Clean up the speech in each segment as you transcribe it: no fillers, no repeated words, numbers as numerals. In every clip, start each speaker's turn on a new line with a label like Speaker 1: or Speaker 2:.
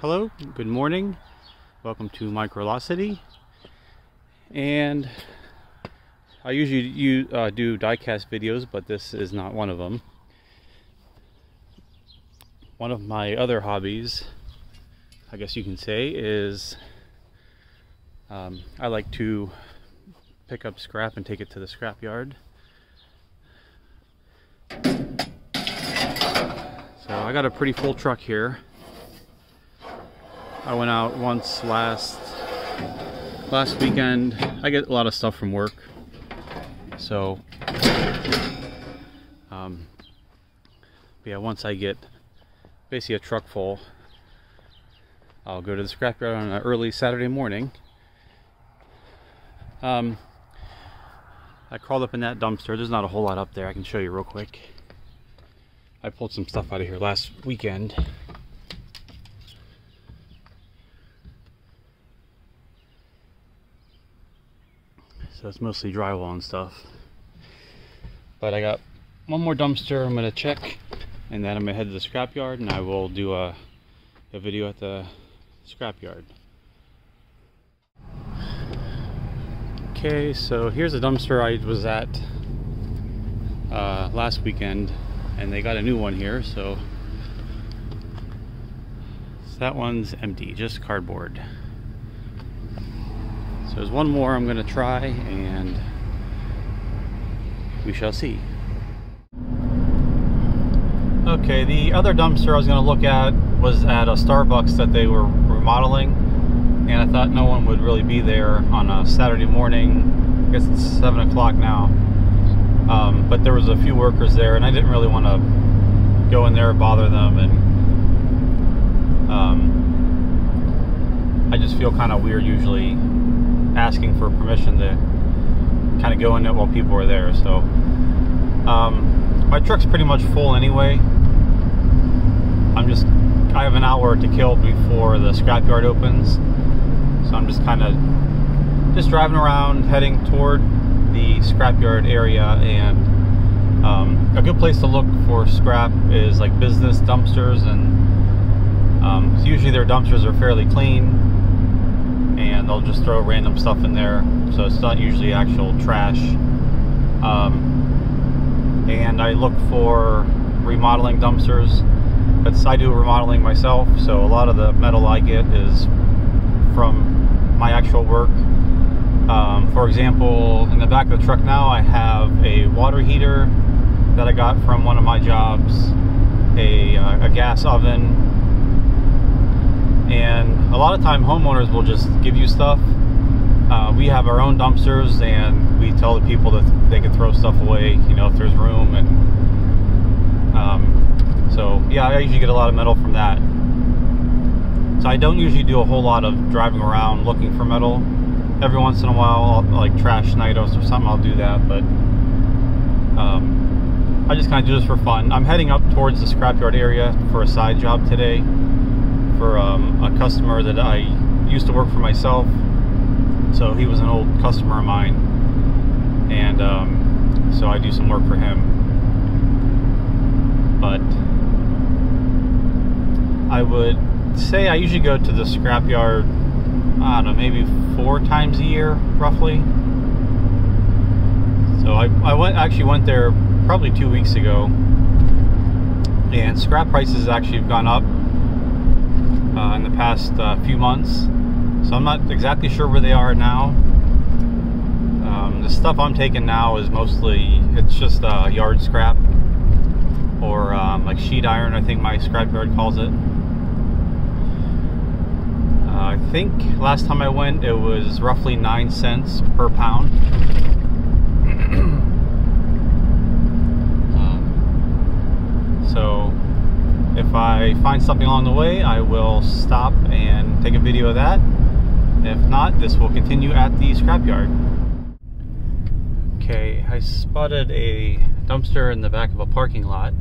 Speaker 1: Hello, good morning. Welcome to Microlocity. And I usually do diecast videos, but this is not one of them. One of my other hobbies, I guess you can say, is I like to pick up scrap and take it to the scrap yard. So I got a pretty full truck here. I went out once last weekend. I get a lot of stuff from work, so yeah, once I get basically a truck full, I'll go to the scrapyard on an early Saturday morning. I crawled up in that dumpster. There's not a whole lot up there. I can show you real quick. I pulled some stuff out of here last weekend. So it's mostly drywall and stuff. But I got one more dumpster I'm going to check, and then I'm going to head to the scrapyard, and I will do a video at the scrapyard. Okay, so here's a dumpster I was at last weekend, and they got a new one here, so that one's empty, just cardboard. So there's one more I'm going to try, and we shall see. Okay, the other dumpster I was going to look at was at a Starbucks that they were remodeling, and I thought no one would really be there on a Saturday morning. I guess it's 7 o'clock now, but there was a few workers there, and I didn't really want to go in there and bother them, and I just feel kind of weird usually asking for permission to kind of go in it while people are there. So my truck's pretty much full anyway. I have an hour to kill before the scrapyard opens, so I'm just kind of driving around heading toward the scrapyard area. And a good place to look for scrap is like business dumpsters, and so usually their dumpsters are fairly clean, and they'll just throw random stuff in there, so it's not usually actual trash. And I look for remodeling dumpsters. I do remodeling myself, so a lot of the metal I get is from my actual work. For example, in the back of the truck now, I have a water heater that I got from one of my jobs, a gas oven. And a lot of time homeowners will just give you stuff. We have our own dumpsters, and we tell the people that they can throw stuff away, you know, if there's room. And so yeah, I usually get a lot of metal from that. So I don't usually do a whole lot of driving around looking for metal. Every once in a while, like trash nitos or something, I'll do that, but I just kind of do this for fun. I'm heading up towards the scrapyard area for a side job today, for a customer that I used to work for myself. So he was an old customer of mine, and so I do some work for him. But I would say I usually go to the scrapyard, I don't know, maybe 4 times a year, roughly. So I actually went there probably 2 weeks ago, and scrap prices actually have gone up in the past few months, so I'm not exactly sure where they are now. The stuff I'm taking now is mostly, it's just yard scrap, or like sheet iron, I think my scrapyard calls it. I think last time I went, it was roughly 9 cents per pound. So if I find something along the way, I will stop and take a video of that. If not, this will continue at the scrapyard. Okay, I spotted a dumpster in the back of a parking lot,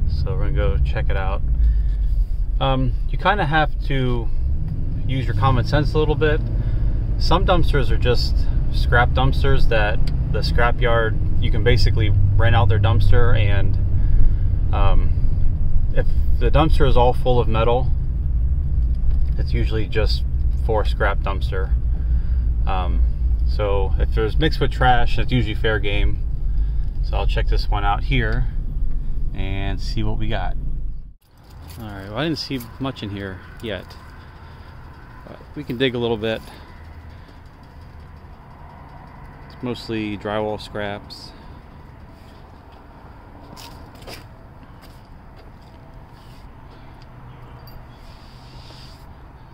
Speaker 1: so we're gonna go check it out. You kind of have to use your common sense a little bit. Some dumpsters are just scrap dumpsters that the scrapyard, you can basically rent out their dumpster, and if the dumpster is all full of metal, It's usually just for scrap dumpster. So if there's mixed with trash, it's usually fair game. So I'll check this one out here and see what we got. Alright, well, I didn't see much in here yet, but we can dig a little bit. It's mostly drywall scraps.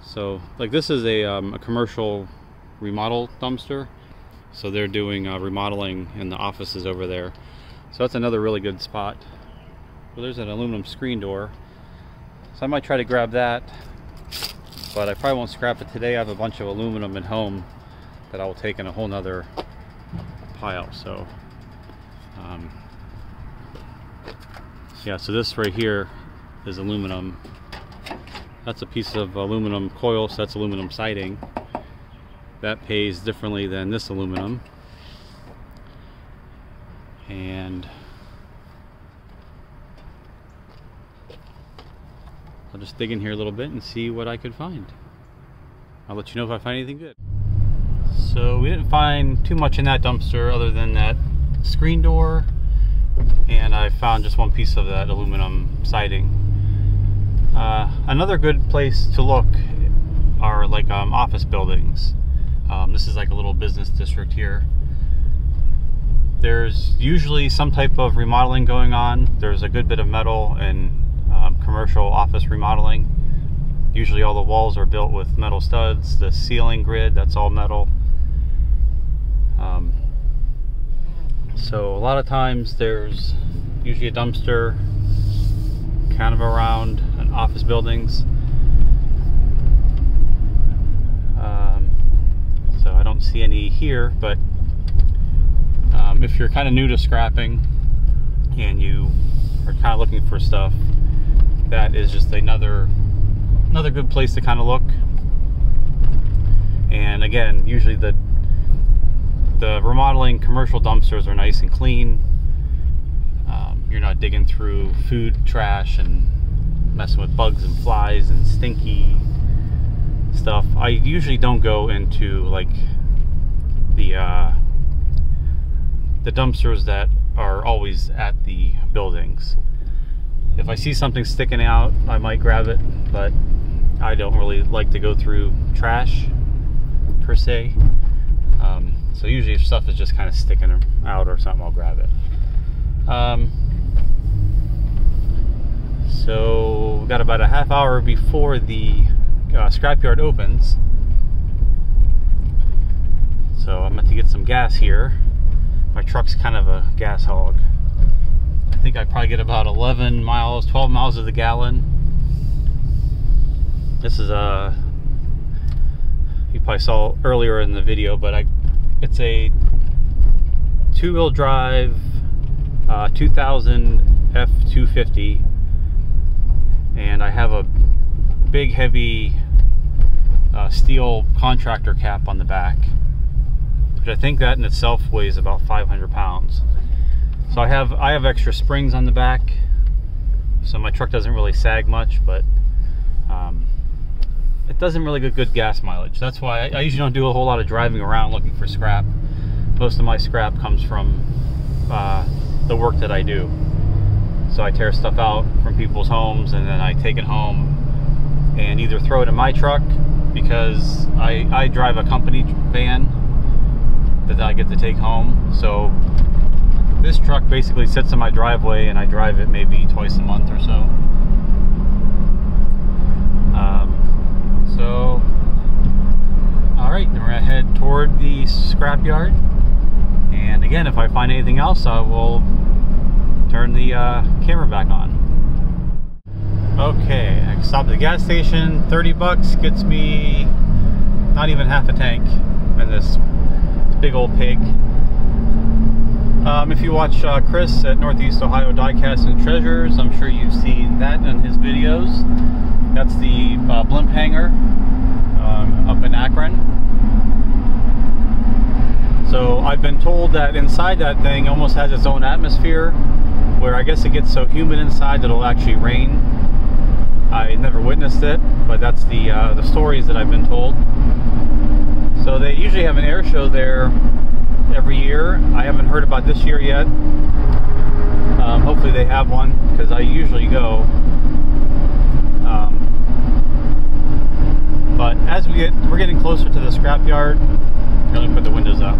Speaker 1: So, like, this is a commercial remodel dumpster. So they're doing remodeling in the offices over there. So that's another really good spot. Well, there's an aluminum screen door. So I might try to grab that, but I probably won't scrap it today. I have a bunch of aluminum at home that I will take in a whole nother pile. So, yeah, so this right here is aluminum. That's a piece of aluminum coil, so that's aluminum siding. That pays differently than this aluminum. And I'll just dig in here a little bit and see what I could find. I'll let you know if I find anything good. So we didn't find too much in that dumpster other than that screen door, and I found just one piece of that aluminum siding. Another good place to look are like office buildings. This is like a little business district here. There's usually some type of remodeling going on. There's a good bit of metal and commercial office remodeling. Usually all the walls are built with metal studs. The ceiling grid, that's all metal. So a lot of times there's usually a dumpster kind of around office buildings. So I don't see any here, but if you're kind of new to scrapping and you are kind of looking for stuff, that is just another good place to kind of look. And again, usually the remodeling commercial dumpsters are nice and clean. You're not digging through food trash and messing with bugs and flies and stinky stuff. I usually don't go into like the dumpsters that are always at the buildings. If I see something sticking out, I might grab it, but I don't really like to go through trash per se. So usually if stuff is just kind of sticking out or something, I'll grab it. So we've got about a half hour before the scrapyard opens. So I'm going to get some gas here. My truck's kind of a gas hog. I think I probably get about 11 miles, 12 miles to the gallon. This is you probably saw earlier in the video, but it's a two-wheel drive 2000 F250, and I have a big heavy steel contractor cap on the back, which I think that in itself weighs about 500 pounds. So I have extra springs on the back, so my truck doesn't really sag much, but it doesn't really get good gas mileage. That's why I usually don't do a whole lot of driving around looking for scrap. Most of my scrap comes from the work that I do. So I tear stuff out from people's homes and then I take it home and either throw it in my truck, because I drive a company van that I get to take home. So this truck basically sits in my driveway and I drive it maybe twice a month or so. Alright, then we're gonna head toward the scrapyard. And again, if I find anything else, I will turn the camera back on. Okay, I stopped at the gas station. 30 bucks gets me not even half a tank in this big old pig. If you watch Chris at Northeast Ohio Diecast and Treasures, I'm sure you've seen that in his videos. That's the blimp hangar up in Akron. So I've been told that inside that thing almost has its own atmosphere, where I guess it gets so humid inside that it'll actually rain. I never witnessed witnessed it, but that's the stories that I've been told. So they usually have an air show there every year. I haven't heard about this year yet. Hopefully they have one, because I usually go. But as we're getting closer to the scrapyard. Let me put the windows up.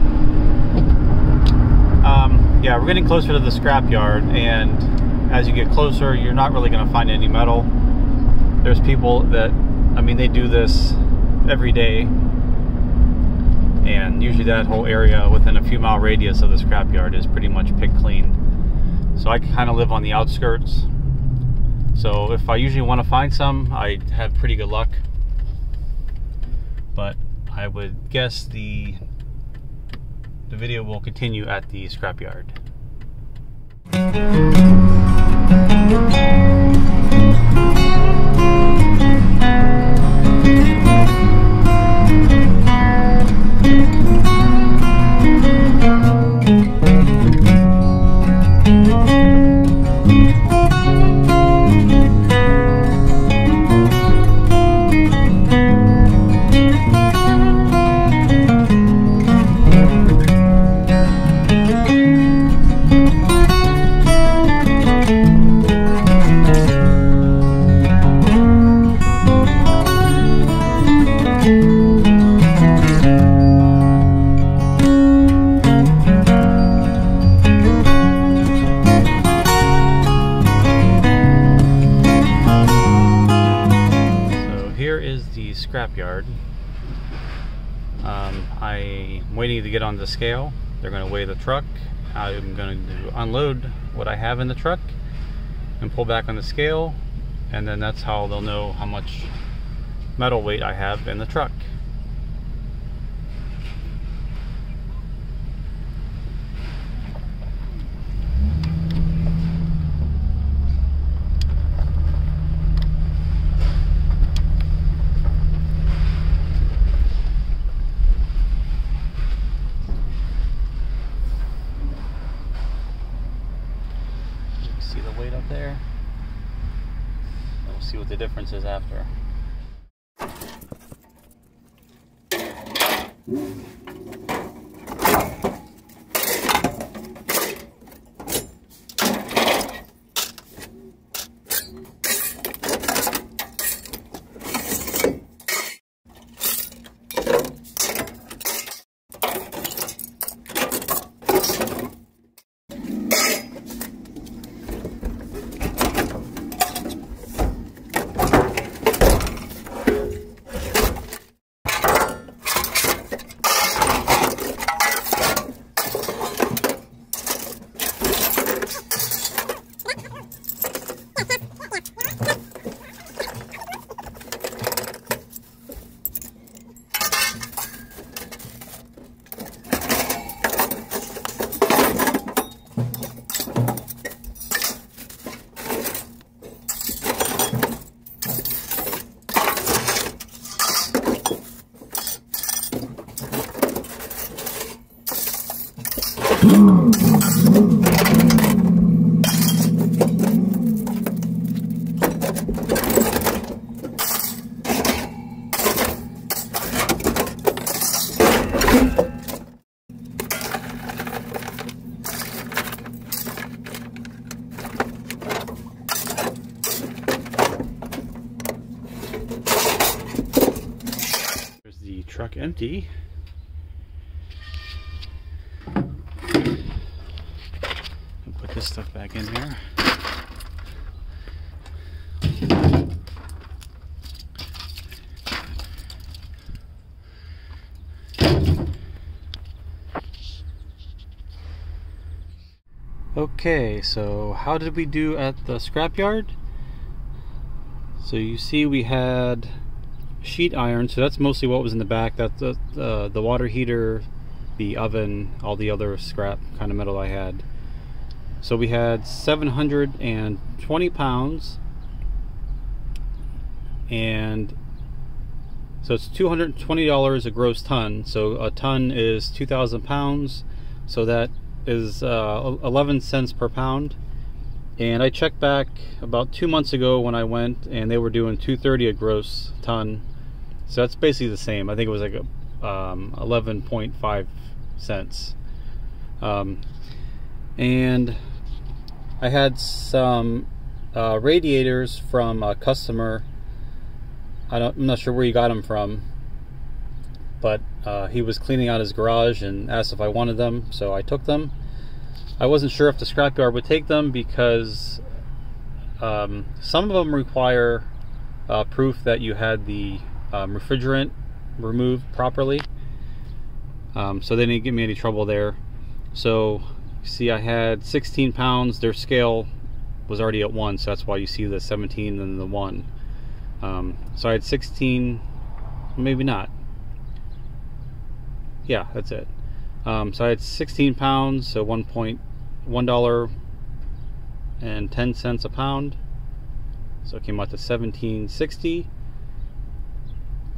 Speaker 1: Yeah, we're getting closer to the scrapyard, and as you get closer, you're not really going to find any metal. There's people that, I mean, they do this every day, and usually that whole area within a few mile radius of the scrapyard is pretty much picked clean. So I kind of live on the outskirts. So if I usually want to find some, I have pretty good luck. But I would guess the video will continue at the scrapyard. Scrapyard. I'm waiting to get on the scale. They're going to weigh the truck. I'm going to unload what I have in the truck and pull back on the scale, and then that's how they'll know how much metal weight I have in the truck. See the weight up there? We'll see what the difference is after. Truck empty. I'll put this stuff back in here. Okay, so how did we do at the scrapyard? So you see we had sheet iron, so that's mostly what was in the back. That's the water heater, the oven, all the other scrap kind of metal I had. So we had 720 pounds, and so it's $220 a gross ton. So a ton is 2,000 pounds, so that is 11 cents per pound. And I checked back about 2 months ago when I went, and they were doing $2.30 a gross ton. So that's basically the same. I think it was like 11.5 cents. And I had some radiators from a customer. I'm not sure where he got them from, but he was cleaning out his garage and asked if I wanted them, so I took them. I wasn't sure if the scrapyard would take them because some of them require proof that you had the refrigerant removed properly, so they didn't give me any trouble there. So you see, I had 16 pounds. Their scale was already at 1, so that's why you see the 17 and the 1. So I had 16, maybe not. Yeah, that's it. So I had 16 pounds, so $1.10 a pound. So it came out to $17.60.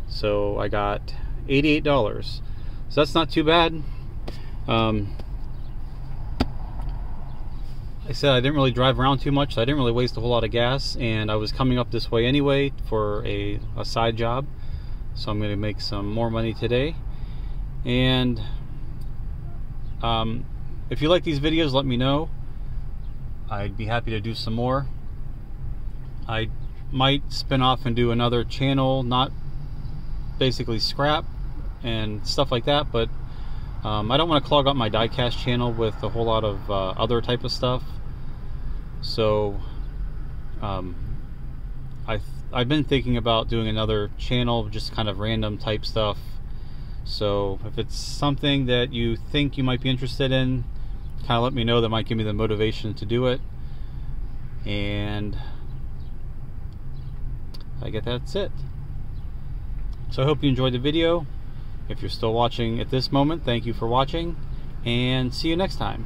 Speaker 1: So I got $88. So that's not too bad. I said I didn't really drive around too much, so I didn't really waste a whole lot of gas, and I was coming up this way anyway for a side job, so I'm going to make some more money today. And if you like these videos, let me know. I'd be happy to do some more. I might spin off and do another channel, not basically scrap and stuff like that, but I don't want to clog up my Diecast channel with a whole lot of other type of stuff. So I've been thinking about doing another channel, just kind of random type stuff. So if it's something that you think you might be interested in, kind of let me know. That might give me the motivation to do it. And I guess that's it. So I hope you enjoyed the video. If you're still watching at this moment, thank you for watching, and see you next time.